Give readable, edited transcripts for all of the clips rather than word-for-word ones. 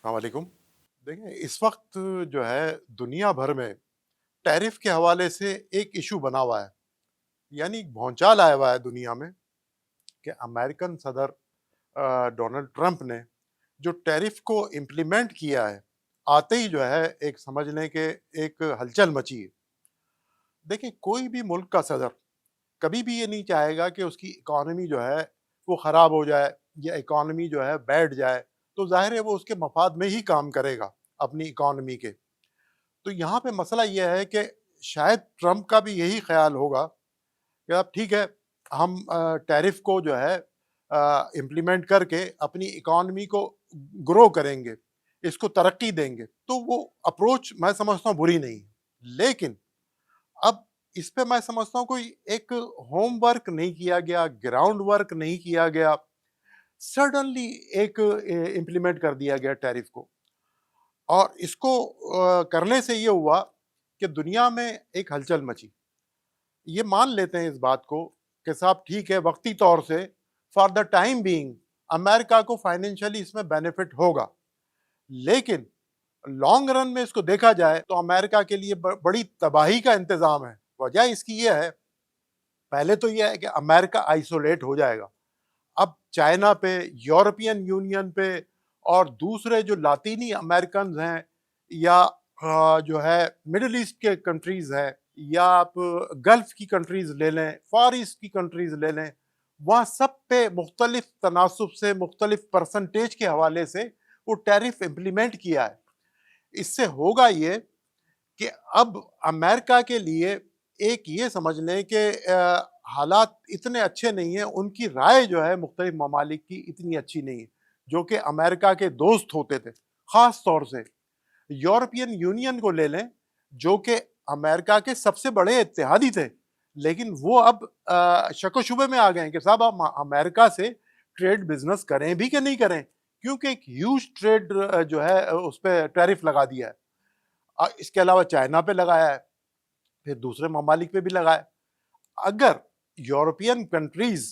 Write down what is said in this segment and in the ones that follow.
السلام علیکم۔ دیکھیں اس وقت جو ہے دنیا بھر میں ٹیرف کے حوالے سے ایک ایشو بنا ہوا ہے، یعنی بھونچال آیا ہوا ہے دنیا میں کہ امریکن صدر ڈونلڈ ٹرمپ نے جو ٹیرف کو امپلیمنٹ کیا ہے، آتے ہی جو ہے ایک سمجھ لیں کہ ایک ہلچل مچی ہے۔ دیکھیں کوئی بھی ملک کا صدر کبھی بھی یہ نہیں چاہے گا کہ اس کی اکانومی جو ہے وہ خراب ہو جائے یا اکانومی جو ہے بیٹھ جائے، تو ظاہر ہے وہ اس کے مفاد میں ہی کام کرے گا اپنی اکانومی کے۔ تو یہاں پہ مسئلہ یہ ہے کہ شاید ٹرمپ کا بھی یہی خیال ہوگا کہ اب ٹھیک ہے، ہم ٹیرف کو جو ہے امپلیمنٹ کر کے اپنی اکانومی کو گرو کریں گے، اس کو ترقی دیں گے، تو وہ اپروچ میں سمجھتا ہوں بری نہیں ہے۔ لیکن اب اس پہ میں سمجھتا ہوں کوئی ایک ہوم ورک نہیں کیا گیا، گراؤنڈ ورک نہیں کیا گیا، سڈنلی ایک امپلیمنٹ کر دیا گیا ٹیرف کو، اور اس کو کرنے سے یہ ہوا کہ دنیا میں ایک ہلچل مچی۔ یہ مان لیتے ہیں اس بات کو کہ صاحب ٹھیک ہے، وقتی طور سے فار دا ٹائم بینگ امریکہ کو فائنینشلی اس میں بینیفٹ ہوگا، لیکن لانگ رن میں اس کو دیکھا جائے تو امریکہ کے لیے بڑی تباہی کا انتظام ہے۔ وجہ اس کی یہ ہے، پہلے تو یہ ہے کہ امریکہ آئسولیٹ ہو جائے گا، اب چائنا پہ، یورپین یونین پہ اور دوسرے جو لاطینی امریکنز ہیں، یا جو ہے مڈل ایسٹ کے کنٹریز ہیں، یا آپ گلف کی کنٹریز لے لیں، فار ایسٹ کی کنٹریز لے لیں، وہاں سب پہ مختلف تناسب سے، مختلف پرسنٹیج کے حوالے سے وہ ٹیرف امپلیمنٹ کیا ہے۔ اس سے ہوگا یہ کہ اب امریکہ کے لیے ایک یہ سمجھ لیں کہ حالات اتنے اچھے نہیں ہیں، ان کی رائے جو ہے مختلف ممالک کی اتنی اچھی نہیں ہے، جو کہ امریکہ کے دوست ہوتے تھے۔ خاص طور سے یورپین یونین کو لے لیں، جو کہ امریکہ کے سب سے بڑے اتحادی تھے، لیکن وہ اب شک و شبے میں آ گئے ہیں کہ صاحب ہم امریکہ سے ٹریڈ بزنس کریں بھی کہ نہیں کریں، کیونکہ ایک ہیوج ٹریڈ جو ہے اس پہ ٹیرف لگا دیا ہے۔ اس کے علاوہ چائنا پہ لگایا ہے، پھر دوسرے ممالک پہ بھی لگایا۔ اگر یورپین کنٹریز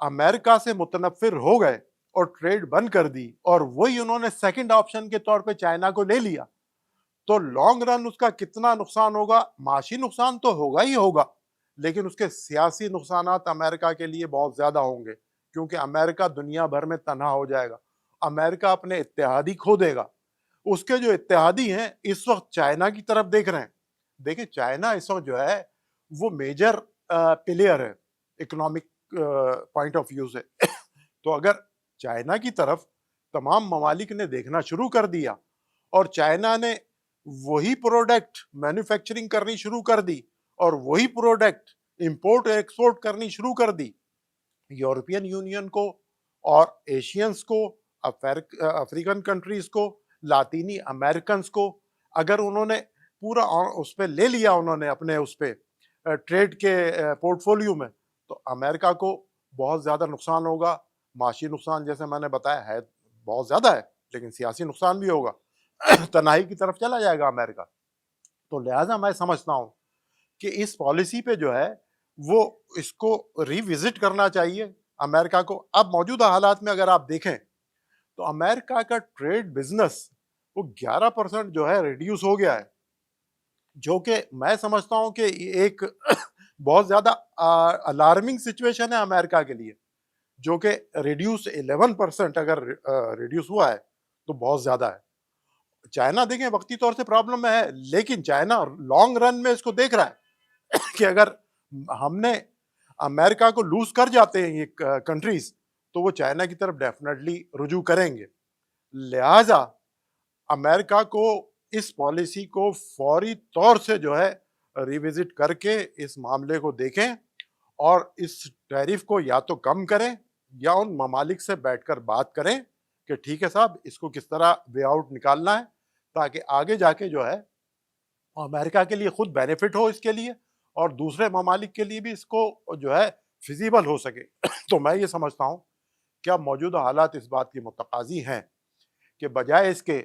امریکہ سے متنفر ہو گئے اور ٹریڈ بند کر دی، اور وہی انہوں نے سیکنڈ آپشن کے طور پہ چائنا کو لے لیا، تو لانگ رن اس کا کتنا نقصان ہوگا؟ معاشی نقصان تو ہوگا ہی ہوگا، لیکن اس کے سیاسی نقصانات امریکہ کے لیے بہت زیادہ ہوں گے، کیونکہ امریکہ دنیا بھر میں تنہا ہو جائے گا، امریکہ اپنے اتحادی کھو دے گا۔ اس کے جو اتحادی ہیں اس وقت چائنا کی طرف دیکھ رہے ہیں۔ دیکھیں چائنا اس وقت جو ہے وہ میجر پلیئر ہے اکنامک پوائنٹ آف ویو سے۔ تو اگر چائنا کی طرف تمام ممالک نے دیکھنا شروع کر دیا اور چائنا نے وہی پروڈکٹ مینوفیکچرنگ کرنی شروع کر دی اور وہی پروڈکٹ امپورٹ اور ایکسپورٹ کرنی شروع کر دی، یورپین یونین کو اور ایشینز کو، افریقن کنٹریز کو، لاطینی امریکنز کو، اگر انہوں نے پورا اس پہ لے لیا، انہوں نے اپنے اس پہ ٹریڈ کے پورٹ فولیو میں، تو امریکہ کو بہت زیادہ نقصان ہوگا۔ معاشی نقصان جیسے میں نے بتایا ہے بہت زیادہ ہے، لیکن سیاسی نقصان بھی ہوگا، تنہائی کی طرف چلا جائے گا امریکہ۔ تو لہٰذا میں سمجھتا ہوں کہ اس پالیسی پہ جو ہے وہ اس کو ری وزٹ کرنا چاہیے امریکہ کو۔ اب موجودہ حالات میں اگر آپ دیکھیں تو امریکہ کا ٹریڈ بزنس وہ 11% جو ہے ریڈیوس ہو گیا ہے، جو کہ میں سمجھتا ہوں کہ ایک بہت زیادہ الارمنگ سچویشن ہے امریکہ کے لیے، جو کہ ریڈیوس 11% اگر ریڈیوس ہوا ہے تو بہت زیادہ ہے۔ چائنا دیکھیں وقتی طور سے پرابلم میں ہے، لیکن چائنا لانگ رن میں اس کو دیکھ رہا ہے کہ اگر ہم نے امریکہ کو لوز کر جاتے ہیں یہ کنٹریز، تو وہ چائنا کی طرف ڈیفینیٹلی رجوع کریں گے۔ لہٰذا امریکہ کو اس پالیسی کو فوری طور سے جو ہے ریوزٹ کر کے اس معاملے کو دیکھیں، اور اس ٹیرف کو یا تو کم کریں یا ان ممالک سے بیٹھ کر بات کریں کہ ٹھیک ہے صاحب اس کو کس طرح وے آؤٹ نکالنا ہے، تاکہ آگے جا کے جو ہے امریکہ کے لیے خود بینیفٹ ہو اس کے لیے، اور دوسرے ممالک کے لیے بھی اس کو جو ہے فیزیبل ہو سکے۔ تو میں یہ سمجھتا ہوں کہ اب موجودہ حالات اس بات کی متقاضی ہیں کہ بجائے اس کے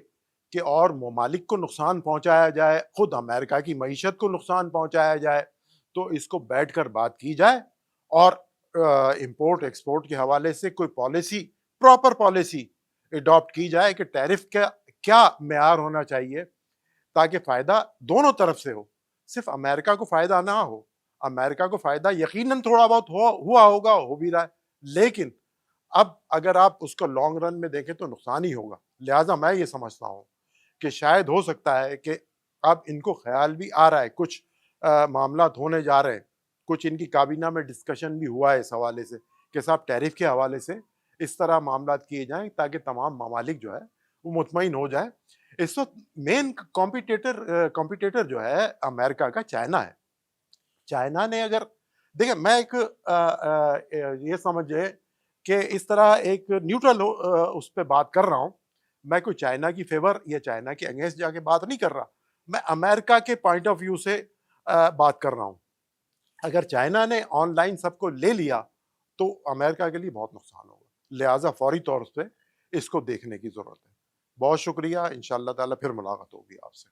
کہ اور ممالک کو نقصان پہنچایا جائے، خود امریکہ کی معیشت کو نقصان پہنچایا جائے، تو اس کو بیٹھ کر بات کی جائے اور امپورٹ ایکسپورٹ کے حوالے سے کوئی پالیسی، پراپر پالیسی اڈاپٹ کی جائے کہ ٹیرف کیا معیار ہونا چاہیے تاکہ فائدہ دونوں طرف سے ہو. صرف امریکہ کو فائدہ نہ ہو. امریکہ کو فائدہ یقیناً تھوڑا بہت ہوا ہوگا, ہو بھی رہا ہے, لیکن اب اگر آپ اس کو لانگ رن میں دیکھیں تو نقصان ہی ہوگا. لہٰذا میں یہ سمجھتا ہوں کہ شاید ہو سکتا ہے کہ اب ان کو خیال بھی آ رہا ہے, کچھ معاملات ہونے جا رہے ہیں, کچھ ان کی کابینہ میں ڈسکشن بھی ہوا ہے اس حوالے سے کہ صاحب ٹیرف کے حوالے سے اس طرح معاملات کیے جائیں تاکہ تمام ممالک جو ہے وہ مطمئن ہو جائیں. اس وقت مین کمپیٹیٹر جو ہے امریکہ کا چائنا ہے. چائنا نے اگر دیکھیں, میں ایک یہ سمجھے کہ اس طرح ایک نیوٹرل اس پہ بات کر رہا ہوں. میں کوئی چائنا کی فیور یا چائنا کے اگینسٹ جا کے بات نہیں کر رہا, میں امریکہ کے پوائنٹ آف ویو سے بات کر رہا ہوں. اگر چائنا نے آن لائن سب کو لے لیا تو امریکہ کے لیے بہت نقصان ہوگا. لہٰذا فوری طور پہ اس کو دیکھنے کی ضرورت ہے. بہت شکریہ, انشاءاللہ تعالیٰ پھر ملاقات ہوگی آپ سے.